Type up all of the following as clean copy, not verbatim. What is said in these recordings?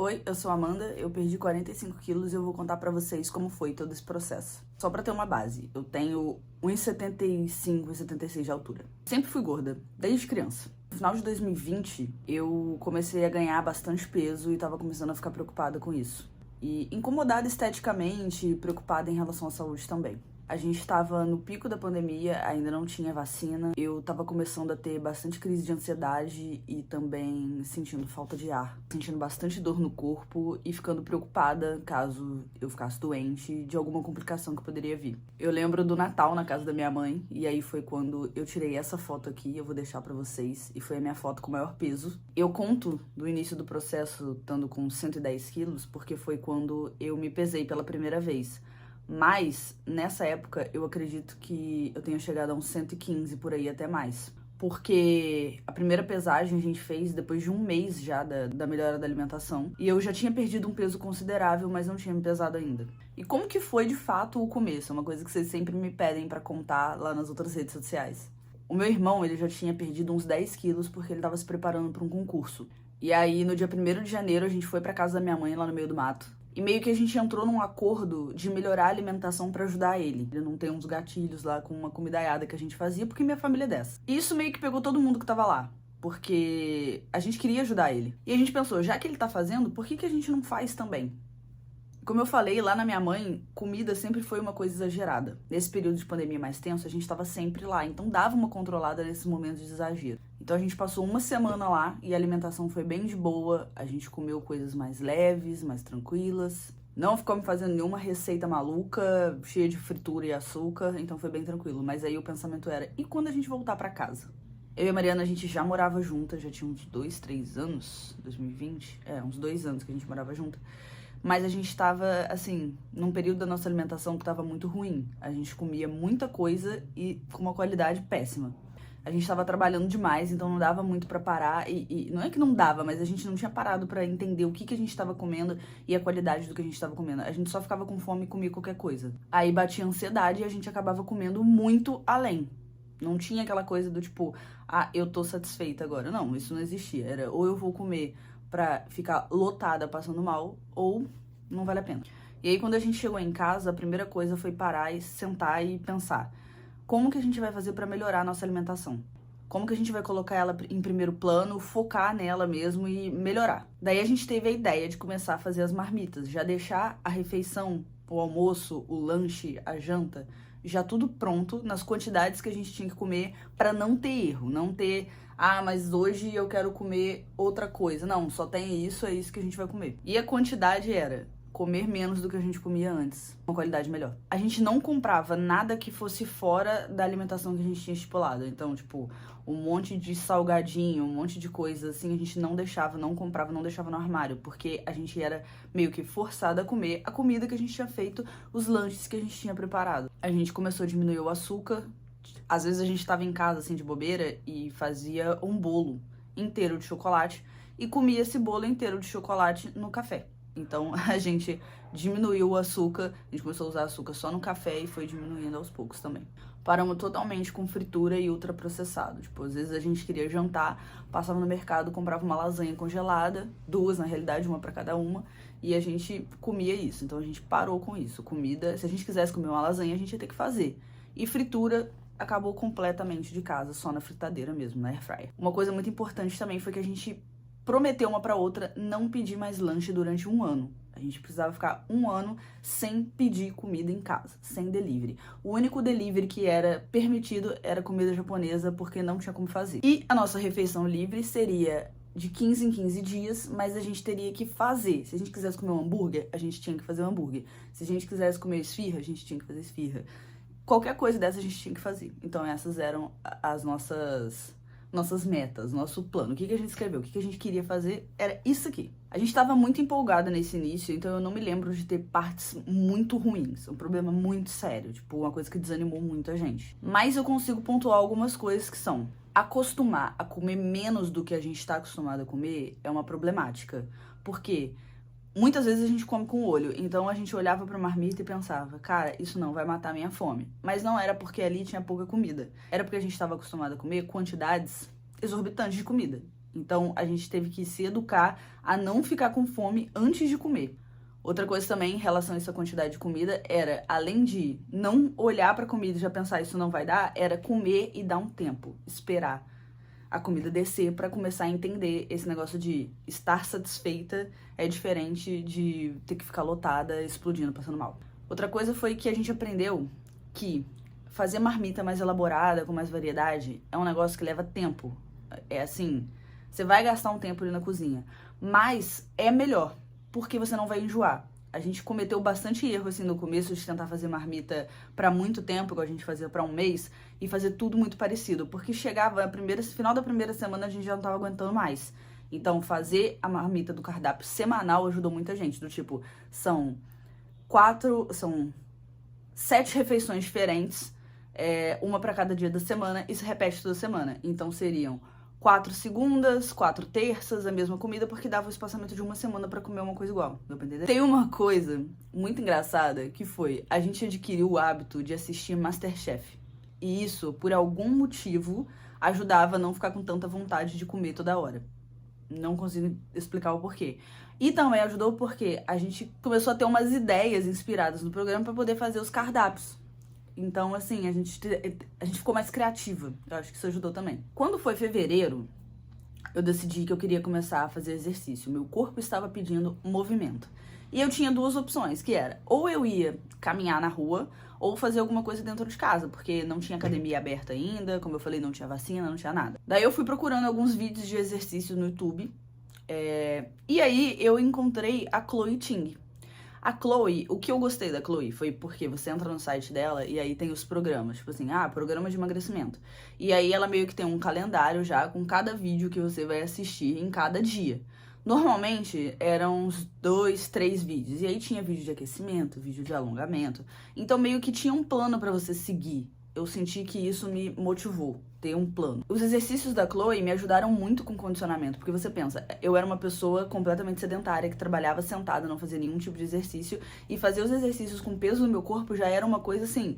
Oi, eu sou a Amanda, eu perdi 45 quilos e eu vou contar pra vocês como foi todo esse processo. Só pra ter uma base, eu tenho 1,75, 1,76 de altura. Sempre fui gorda, desde criança. No final de 2020, eu comecei a ganhar bastante peso e tava começando a ficar preocupada com isso. E incomodada esteticamente, preocupada em relação à saúde também. A gente estava no pico da pandemia, ainda não tinha vacina. Eu tava começando a ter bastante crise de ansiedade e também sentindo falta de ar. Sentindo bastante dor no corpo e ficando preocupada caso eu ficasse doente de alguma complicação que poderia vir. Eu lembro do Natal na casa da minha mãe e aí foi quando eu tirei essa foto aqui, eu vou deixar pra vocês, e foi a minha foto com maior peso. Eu conto do início do processo estando com 110 quilos porque foi quando eu me pesei pela primeira vez. Mas, nessa época, eu acredito que eu tenha chegado a uns 115 por aí, até mais. Porque a primeira pesagem a gente fez depois de um mês já da melhora da alimentação. E eu já tinha perdido um peso considerável, mas não tinha me pesado ainda. E como que foi, de fato, o começo? É uma coisa que vocês sempre me pedem pra contar lá nas outras redes sociais. O meu irmão, ele já tinha perdido uns 10 quilos porque ele tava se preparando pra um concurso. E aí, no dia 1º de janeiro, a gente foi pra casa da minha mãe, lá no meio do mato. E meio que a gente entrou num acordo de melhorar a alimentação pra ajudar ele. Ele não tem uns gatilhos lá com uma comidaiada que a gente fazia, porque minha família é dessa. E isso meio que pegou todo mundo que tava lá, porque a gente queria ajudar ele. E a gente pensou, já que ele tá fazendo, por que a gente não faz também? Como eu falei, lá na minha mãe, comida sempre foi uma coisa exagerada. Nesse período de pandemia mais tenso, a gente tava sempre lá, então dava uma controlada nesses momentos de exagero. Então a gente passou uma semana lá e a alimentação foi bem de boa, a gente comeu coisas mais leves, mais tranquilas. Não ficou me fazendo nenhuma receita maluca, cheia de fritura e açúcar, então foi bem tranquilo. Mas aí o pensamento era, e quando a gente voltar pra casa? Eu e a Mariana, a gente já morava junta, já tinha uns 2, 3 anos, 2020, uns 2 anos que a gente morava junta. Mas a gente tava, assim, num período da nossa alimentação que tava muito ruim. A gente comia muita coisa e com uma qualidade péssima. A gente tava trabalhando demais, então não dava muito pra parar. E não é que não dava, mas a gente não tinha parado pra entender o que a gente tava comendo e a qualidade do que a gente tava comendo. A gente só ficava com fome e comia qualquer coisa. Aí batia ansiedade e a gente acabava comendo muito além. Não tinha aquela coisa do tipo, eu tô satisfeita agora. Não, isso não existia. Era ou eu vou comer pra ficar lotada passando mal, ou não vale a pena. E aí, quando a gente chegou em casa, a primeira coisa foi parar e sentar e pensar: como que a gente vai fazer pra melhorar a nossa alimentação? Como que a gente vai colocar ela em primeiro plano, focar nela mesmo e melhorar? Daí a gente teve a ideia de começar a fazer as marmitas, já deixar a refeição, o almoço, o lanche, a janta, já tudo pronto, nas quantidades que a gente tinha que comer, pra não ter erro, não ter, mas hoje eu quero comer outra coisa. Não, só tem isso, é isso que a gente vai comer. E a quantidade era comer menos do que a gente comia antes, uma qualidade melhor. A gente não comprava nada que fosse fora da alimentação que a gente tinha estipulado. Então, tipo, um monte de salgadinho, um monte de coisa assim, a gente não deixava, não comprava, não deixava no armário, porque a gente era meio que forçada a comer a comida que a gente tinha feito, os lanches que a gente tinha preparado. A gente começou a diminuir o açúcar. Às vezes a gente tava em casa, assim, de bobeira e fazia um bolo inteiro de chocolate e comia esse bolo inteiro de chocolate no café. Então a gente diminuiu o açúcar, a gente começou a usar açúcar só no café e foi diminuindo aos poucos também. Paramos totalmente com fritura e ultraprocessado. Tipo, às vezes a gente queria jantar, passava no mercado, comprava uma lasanha congelada, 2 na realidade, uma pra cada uma, e a gente comia isso. Então a gente parou com isso. Comida, se a gente quisesse comer uma lasanha, a gente ia ter que fazer. E fritura acabou completamente de casa, só na fritadeira mesmo, na airfryer. Uma coisa muito importante também foi que a gente prometeu uma pra outra não pedir mais lanche durante 1 ano. A gente precisava ficar 1 ano sem pedir comida em casa, sem delivery. O único delivery que era permitido era comida japonesa, porque não tinha como fazer. E a nossa refeição livre seria de 15 em 15 dias, mas a gente teria que fazer. Se a gente quisesse comer um hambúrguer, a gente tinha que fazer um hambúrguer. Se a gente quisesse comer esfirra, a gente tinha que fazer esfirra. Qualquer coisa dessa a gente tinha que fazer. Então essas eram as nossas metas, nosso plano. O que a gente escreveu, o que a gente queria fazer era isso aqui. A gente tava muito empolgada nesse início, então eu não me lembro de ter partes muito ruins. Um problema muito sério, tipo, uma coisa que desanimou muito a gente. Mas eu consigo pontuar algumas coisas que são: acostumar a comer menos do que a gente tá acostumado a comer é uma problemática. Por quê? Muitas vezes a gente come com o olho, então a gente olhava pra marmita e pensava, cara, isso não vai matar a minha fome. Mas não era porque ali tinha pouca comida, era porque a gente estava acostumado a comer quantidades exorbitantes de comida. Então, a gente teve que se educar a não ficar com fome antes de comer. Outra coisa também em relação a essa quantidade de comida era, além de não olhar pra comida e já pensar isso não vai dar, era comer e dar um tempo, esperar a comida descer pra começar a entender esse negócio de estar satisfeita é diferente de ter que ficar lotada, explodindo, passando mal. Outra coisa foi que a gente aprendeu que fazer marmita mais elaborada, com mais variedade, é um negócio que leva tempo. É assim, você vai gastar um tempo ali na cozinha, mas é melhor, porque você não vai enjoar. A gente cometeu bastante erro, assim, no começo de tentar fazer marmita pra muito tempo, igual a gente fazia pra um mês, e fazer tudo muito parecido, porque chegava final da primeira semana a gente já não tava aguentando mais. Então, fazer a marmita do cardápio semanal ajudou muita gente, do tipo, são 7 refeições diferentes, uma pra cada dia da semana, e se repete toda semana. Então, seriam 4 segundas, 4 terças, a mesma comida, porque dava o espaçamento de uma semana pra comer uma coisa igual, deu pra entender? Tem uma coisa muito engraçada, que foi, a gente adquiriu o hábito de assistir MasterChef. E isso, por algum motivo, ajudava a não ficar com tanta vontade de comer toda hora. Não consigo explicar o porquê. E também ajudou porque a gente começou a ter umas ideias inspiradas no programa pra poder fazer os cardápios. Então, assim, a gente ficou mais criativa. Eu acho que isso ajudou também. Quando foi fevereiro, eu decidi que eu queria começar a fazer exercício. Meu corpo estava pedindo movimento. E eu tinha 2 opções, que era ou eu ia caminhar na rua, ou fazer alguma coisa dentro de casa, porque não tinha academia aberta ainda, como eu falei, não tinha vacina, não tinha nada. Daí eu fui procurando alguns vídeos de exercício no YouTube, e aí eu encontrei a Chloe Ting. A Chloe, o que eu gostei da Chloe foi porque você entra no site dela e aí tem os programas, tipo assim, programa de emagrecimento. E aí ela meio que tem um calendário já com cada vídeo que você vai assistir em cada dia. Normalmente eram uns 2, 3 vídeos, e aí tinha vídeo de aquecimento, vídeo de alongamento, então meio que tinha um plano pra você seguir. Eu senti que isso me motivou, ter um plano. Os exercícios da Chloe me ajudaram muito com condicionamento, porque você pensa, eu era uma pessoa completamente sedentária, que trabalhava sentada, não fazia nenhum tipo de exercício, e fazer os exercícios com peso no meu corpo já era uma coisa assim,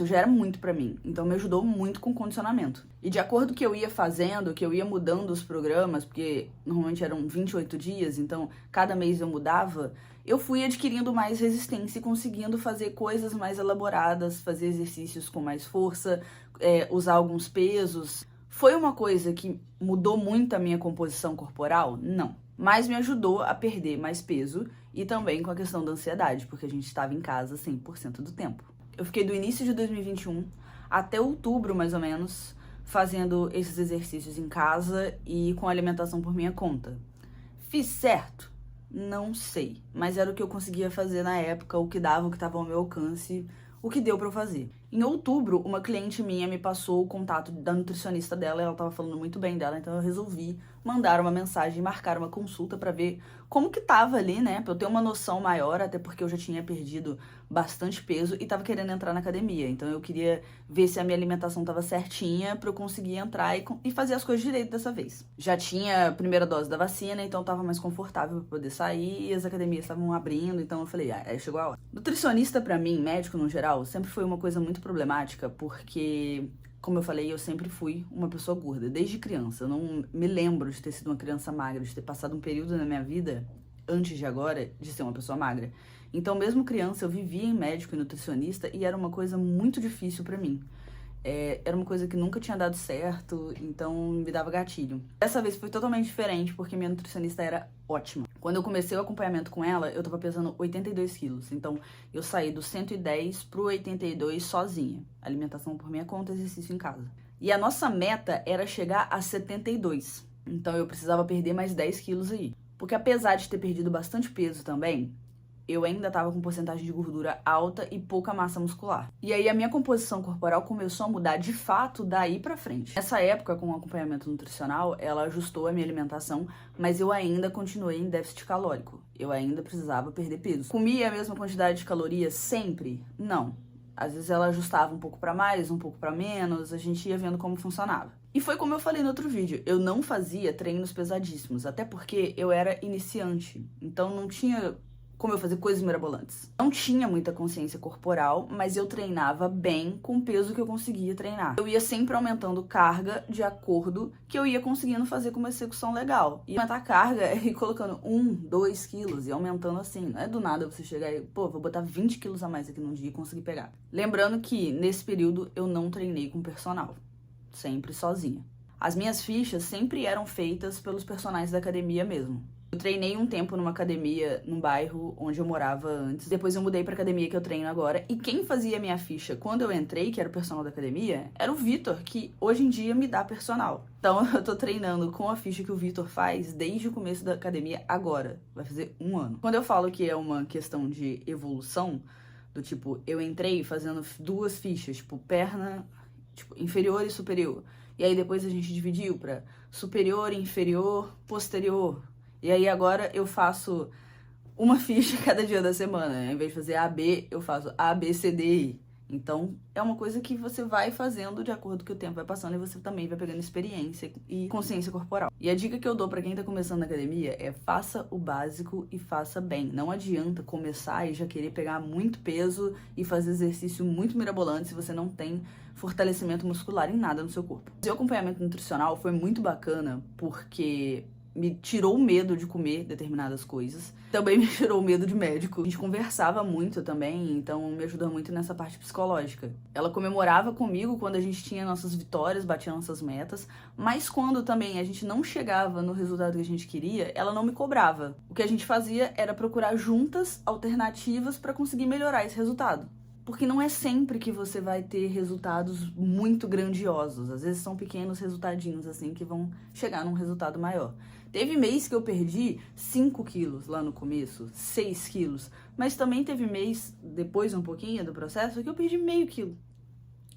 já era muito pra mim. Então me ajudou muito com condicionamento. E de acordo com o que eu ia fazendo, que eu ia mudando os programas, porque normalmente eram 28 dias, então cada mês eu mudava, eu fui adquirindo mais resistência e conseguindo fazer coisas mais elaboradas, fazer exercícios com mais força, usar alguns pesos. Foi uma coisa que mudou muito a minha composição corporal? Não. Mas me ajudou a perder mais peso e também com a questão da ansiedade, porque a gente estava em casa 100% do tempo. Eu fiquei do início de 2021 até outubro, mais ou menos, fazendo esses exercícios em casa e com alimentação por minha conta. Fiz certo? Não sei, mas era o que eu conseguia fazer na época, o que dava, o que estava ao meu alcance, o que deu pra eu fazer. Em outubro, uma cliente minha me passou o contato da nutricionista dela, ela tava falando muito bem dela, então eu resolvi mandar uma mensagem e marcar uma consulta pra ver como que tava ali, né, pra eu ter uma noção maior, até porque eu já tinha perdido bastante peso e tava querendo entrar na academia, então eu queria ver se a minha alimentação tava certinha pra eu conseguir entrar e fazer as coisas direito dessa vez. Já tinha a primeira dose da vacina, então tava mais confortável pra poder sair e as academias estavam abrindo, então eu falei, chegou a hora. Nutricionista pra mim, médico no geral, sempre foi uma coisa muito problemática, porque, como eu falei, eu sempre fui uma pessoa gorda, desde criança. Eu não me lembro de ter sido uma criança magra, de ter passado um período na minha vida, antes de agora, de ser uma pessoa magra. Então, mesmo criança, eu vivia em médico e nutricionista e era uma coisa muito difícil pra mim. Era uma coisa que nunca tinha dado certo, então me dava gatilho. Dessa vez foi totalmente diferente, porque minha nutricionista era ótima. Quando eu comecei o acompanhamento com ela, eu tava pesando 82 quilos. Então, eu saí do 110 pro 82 sozinha. Alimentação por minha conta, exercício em casa. E a nossa meta era chegar a 72. Então, eu precisava perder mais 10 quilos aí. Porque apesar de ter perdido bastante peso também, eu ainda tava com porcentagem de gordura alta e pouca massa muscular. E aí a minha composição corporal começou a mudar de fato daí pra frente. Nessa época, com o acompanhamento nutricional, ela ajustou a minha alimentação, mas eu ainda continuei em déficit calórico. Eu ainda precisava perder peso. Comia a mesma quantidade de calorias sempre? Não. Às vezes ela ajustava um pouco pra mais, um pouco pra menos, a gente ia vendo como funcionava. E foi como eu falei no outro vídeo, eu não fazia treinos pesadíssimos, até porque eu era iniciante, então não tinha como eu fazer coisas mirabolantes. Não tinha muita consciência corporal, mas eu treinava bem com o peso que eu conseguia treinar. Eu ia sempre aumentando carga de acordo que eu ia conseguindo fazer com uma execução legal. E aumentar a carga é ir colocando 1, 2 quilos e aumentando assim. Não é do nada você chegar e, pô, vou botar 20 quilos a mais aqui num dia e conseguir pegar. Lembrando que, nesse período, eu não treinei com personal. Sempre sozinha. As minhas fichas sempre eram feitas pelos personagens da academia mesmo. Eu treinei um tempo numa academia num bairro onde eu morava antes. Depois eu mudei pra academia que eu treino agora. E quem fazia minha ficha quando eu entrei, que era o personal da academia, era o Vitor, que hoje em dia me dá personal. Então eu tô treinando com a ficha que o Vitor faz desde o começo da academia agora. Vai fazer 1 ano. Quando eu falo que é uma questão de evolução, do tipo, eu entrei fazendo 2 fichas, tipo, perna, tipo, inferior e superior. E aí depois a gente dividiu pra superior, inferior, posterior. E aí agora eu faço uma ficha cada dia da semana. Em vez de fazer A, B, eu faço A, B, C, D, I. Então é uma coisa que você vai fazendo de acordo com o tempo vai passando e você também vai pegando experiência e consciência corporal. E a dica que eu dou pra quem tá começando na academia é faça o básico e faça bem. Não adianta começar e já querer pegar muito peso e fazer exercício muito mirabolante se você não tem fortalecimento muscular em nada no seu corpo. O acompanhamento nutricional foi muito bacana porque me tirou o medo de comer determinadas coisas. Também me tirou o medo de médico. A gente conversava muito também, então me ajudou muito nessa parte psicológica. Ela comemorava comigo quando a gente tinha nossas vitórias, batia nossas metas, mas quando também a gente não chegava no resultado que a gente queria, ela não me cobrava. O que a gente fazia era procurar juntas alternativas para conseguir melhorar esse resultado. Porque não é sempre que você vai ter resultados muito grandiosos. Às vezes são pequenos resultadinhos, assim, que vão chegar num resultado maior. Teve mês que eu perdi 5 quilos lá no começo, 6 quilos. Mas também teve mês, depois um pouquinho do processo, que eu perdi meio quilo.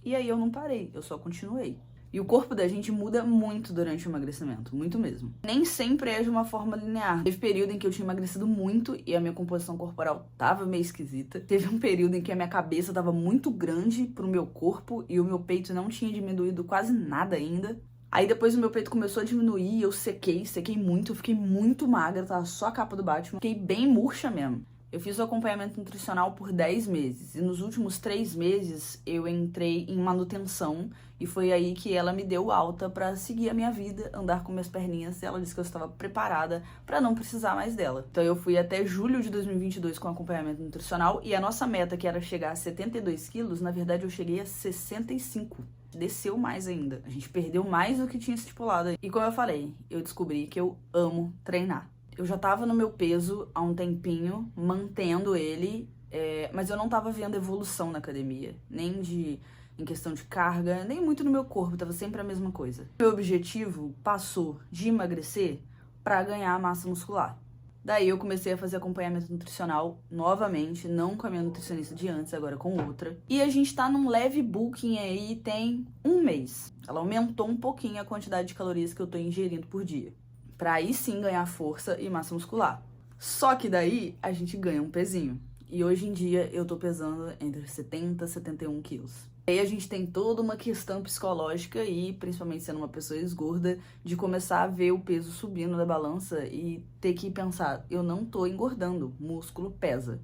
E aí eu não parei, eu só continuei. E o corpo da gente muda muito durante o emagrecimento, muito mesmo. Nem sempre é de uma forma linear. Teve período em que eu tinha emagrecido muito e a minha composição corporal tava meio esquisita. Teve um período em que a minha cabeça tava muito grande pro meu corpo e o meu peito não tinha diminuído quase nada ainda. Aí depois o meu peito começou a diminuir, eu sequei muito, eu fiquei muito magra, tava só a capa do Batman. Fiquei bem murcha mesmo. Eu fiz o acompanhamento nutricional por 10 meses e nos últimos 3 meses eu entrei em manutenção e foi aí que ela me deu alta pra seguir a minha vida, andar com minhas perninhas e ela disse que eu estava preparada pra não precisar mais dela. Então eu fui até julho de 2022 com acompanhamento nutricional e a nossa meta, que era chegar a 72 quilos, na verdade eu cheguei a 65. Desceu mais ainda. A gente perdeu mais do que tinha estipulado. E como eu falei, eu descobri que eu amo treinar. Eu já tava no meu peso há um tempinho, mantendo ele, mas eu não tava vendo evolução na academia. Nem em questão de carga, nem muito no meu corpo, tava sempre a mesma coisa. Meu objetivo passou de emagrecer pra ganhar massa muscular. Daí eu comecei a fazer acompanhamento nutricional novamente, não com a minha nutricionista de antes, agora com outra. E a gente tá num leve booking aí tem 1 mês. Ela aumentou um pouquinho a quantidade de calorias que eu tô ingerindo por dia. Pra aí sim ganhar força e massa muscular. Só que daí a gente ganha um pezinho. E hoje em dia eu tô pesando entre 70 e 71 quilos. Aí a gente tem toda uma questão psicológica e, principalmente sendo uma pessoa esgorda, de começar a ver o peso subindo da balança e ter que pensar, eu não tô engordando, músculo pesa.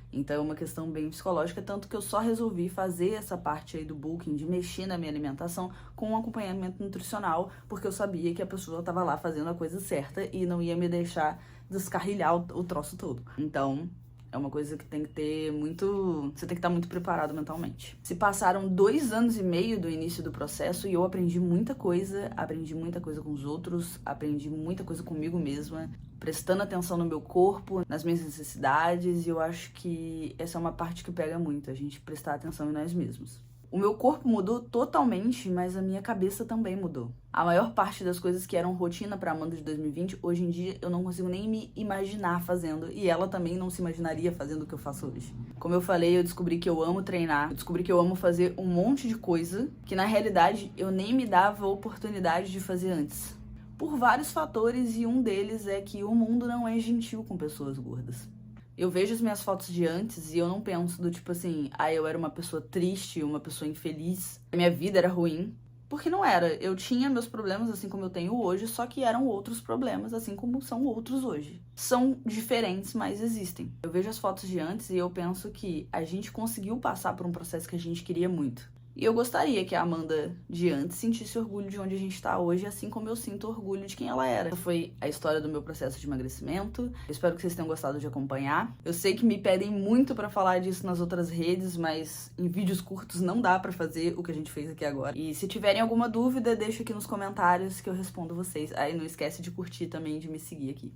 Então é uma questão bem psicológica, tanto que eu só resolvi fazer essa parte aí do booking, de mexer na minha alimentação com um acompanhamento nutricional, porque eu sabia que a pessoa estava lá fazendo a coisa certa e não ia me deixar descarrilhar o troço todo. Então é uma coisa que tem que ter muito... Você tem que estar muito preparado mentalmente. Se passaram 2 anos e meio do início do processo e eu aprendi muita coisa com os outros, aprendi muita coisa comigo mesma, prestando atenção no meu corpo, nas minhas necessidades, e eu acho que essa é uma parte que pega muito, a gente prestar atenção em nós mesmos. O meu corpo mudou totalmente, mas a minha cabeça também mudou. A maior parte das coisas que eram rotina pra Amanda de 2020, hoje em dia eu não consigo nem me imaginar fazendo, e ela também não se imaginaria fazendo o que eu faço hoje. Como eu falei, eu descobri que eu amo treinar, eu descobri que eu amo fazer um monte de coisa, que na realidade eu nem me dava oportunidade de fazer antes. Por vários fatores, e um deles é que o mundo não é gentil com pessoas gordas. Eu vejo as minhas fotos de antes e eu não penso do tipo assim, eu era uma pessoa triste, uma pessoa infeliz, a minha vida era ruim. Porque não era. Eu tinha meus problemas assim como eu tenho hoje, só que eram outros problemas assim como são outros hoje. São diferentes, mas existem. Eu vejo as fotos de antes e eu penso que a gente conseguiu passar por um processo que a gente queria muito. E eu gostaria que a Amanda de antes sentisse orgulho de onde a gente tá hoje, assim como eu sinto orgulho de quem ela era. Essa foi a história do meu processo de emagrecimento. Eu espero que vocês tenham gostado de acompanhar. Eu sei que me pedem muito pra falar disso nas outras redes, mas em vídeos curtos não dá pra fazer o que a gente fez aqui agora. E se tiverem alguma dúvida, deixa aqui nos comentários que eu respondo vocês. Aí não esquece de curtir também, de me seguir aqui.